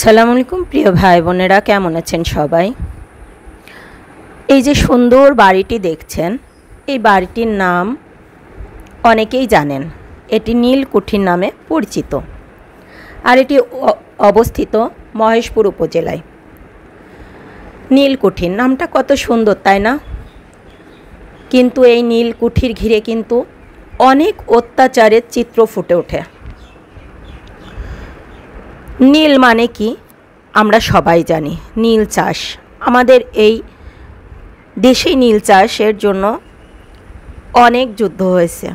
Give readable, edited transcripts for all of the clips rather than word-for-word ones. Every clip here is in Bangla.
আসসালামু আলাইকুম প্রিয় ভাই বোনেরা, কেমন আছেন সবাই? এই যে সুন্দর বাড়িটি দেখছেন, এই বাড়িটির নাম অনেকেই জানেন। এটি নীলকুঠির নামে পরিচিত, আর এটি অবস্থিত মহেশপুর উপজেলায়। নীলকুঠির নামটা কত সুন্দর, তাই না? কিন্তু এই নীলকুঠির ঘিরে কিন্তু অনেক অত্যাচারের চিত্র ফুটে ওঠে। নীল মানে কি আমরা সবাই জানি, নীল চাষ। আমাদের এই দেশে নীল চাষের জন্য অনেক যুদ্ধ হয়েছে।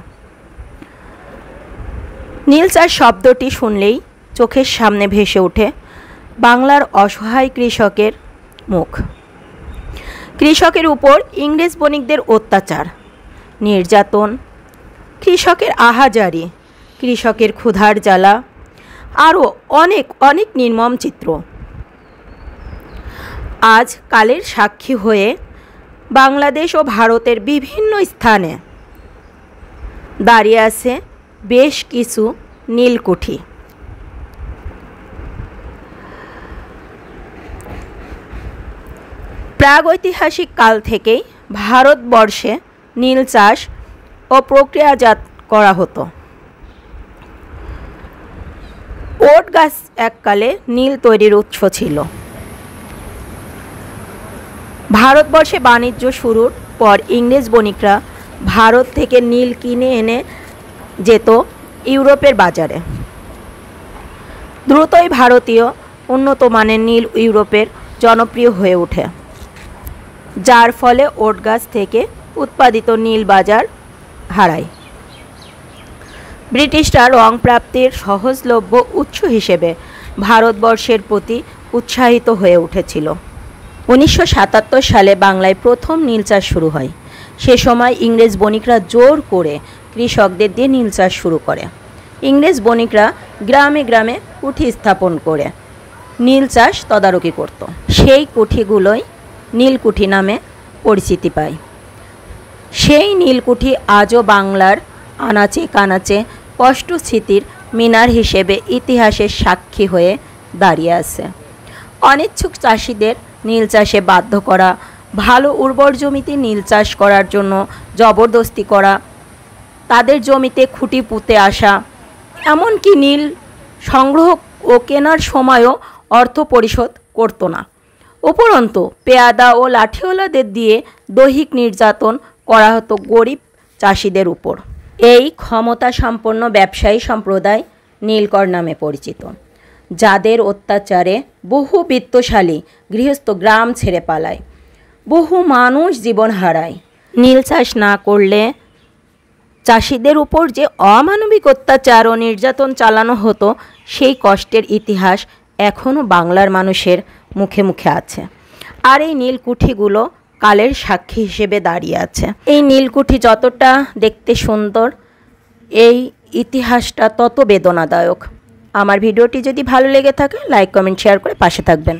নীল চাষ শব্দটি শুনলেই চোখের সামনে ভেসে ওঠে বাংলার অসহায় কৃষকের মুখ। কৃষকের উপর ইংরেজ বণিকদের অত্যাচার, নির্যাতন, কৃষকের আহাজারি, কৃষকের ক্ষুধার জ্বালা, আরও অনেক অনেক নির্মম চিত্র আজ কালের সাক্ষী হয়ে বাংলাদেশ ও ভারতের বিভিন্ন স্থানে দাঁড়িয়ে আছে বেশ কিছু নীলকুঠি। প্রাগৈতিহাসিক কাল থেকেই ভারতবর্ষে নীল চাষ ও প্রক্রিয়াজাত করা হতো। ওট গাছ এককালে নীল তৈরির উৎস ছিল। ভারতবর্ষে বাণিজ্য শুরুর পর ইংরেজ বণিকরা ভারত থেকে নীল কিনে এনে যেত ইউরোপের বাজারে। দ্রুতই ভারতীয় উন্নত মানের নীল ইউরোপের জনপ্রিয় হয়ে ওঠে, যার ফলে ওট গাছ থেকে উৎপাদিত নীল বাজার হারায়। ব্রিটিশরা রং প্রাপ্তির সহজলভ্য উৎস হিসেবে ভারতবর্ষের প্রতি উৎসাহিত হয়ে উঠেছিল। 1977 সালে বাংলায় প্রথম নীল চাষ শুরু হয়। সে সময় ইংরেজ বণিকরা জোর করে কৃষকদের দিয়ে নীল চাষ শুরু করে। ইংরেজ বণিকরা গ্রামে গ্রামে কুঠি স্থাপন করে নীল চাষ তদারকি করত। সেই কুঠিগুলোই নীলকুঠি নামে পরিচিতি পায়। সেই নীলকুঠি আজও বাংলার আনাচে কানাচে স্পষ্ট স্মৃতির মিনার হিসেবে ইতিহাসের সাক্ষী হয়ে দাঁড়িয়ে আছে। অনিচ্ছুক চাষিদের নীল চাষে বাধ্য করা, ভালো উর্বর জমিতে নীল চাষ করার জন্য জবরদস্তি করা, তাদের জমিতে খুঁটি পুঁতে আসা, এমনকি নীল সংগ্রহ ও কেনার সময়ও অর্থ পরিশোধ করত না। উপরন্তু পেয়াদা ও লাঠিওয়ালাদের দিয়ে দৈহিক নির্যাতন করা হতো গরিব চাষিদের উপর। এই ক্ষমতা সম্পন্ন ব্যবসায়ী সম্প্রদায় নীলকর নামে পরিচিত, যাদের অত্যাচারে বহু বিত্তশালী গৃহস্থ গ্রাম ছেড়ে পালায়, বহু মানুষ জীবন হারায়। নীল চাষ না করলে চাষিদের উপর যে অমানবিক অত্যাচার ও নির্যাতন চালানো হতো, সেই কষ্টের ইতিহাস এখনও বাংলার মানুষের মুখে মুখে আছে। আর এই নীলকুঠিগুলো কালের সাক্ষী হিসেবে দাঁড়িয়ে আছে। এই নীলকুঠি যতটা দেখতে সুন্দর, এই ইতিহাসটা তত বেদনাদায়ক। আমার ভিডিওটি যদি ভালো লেগে থাকে, লাইক কমেন্ট শেয়ার করে পাশে থাকবেন।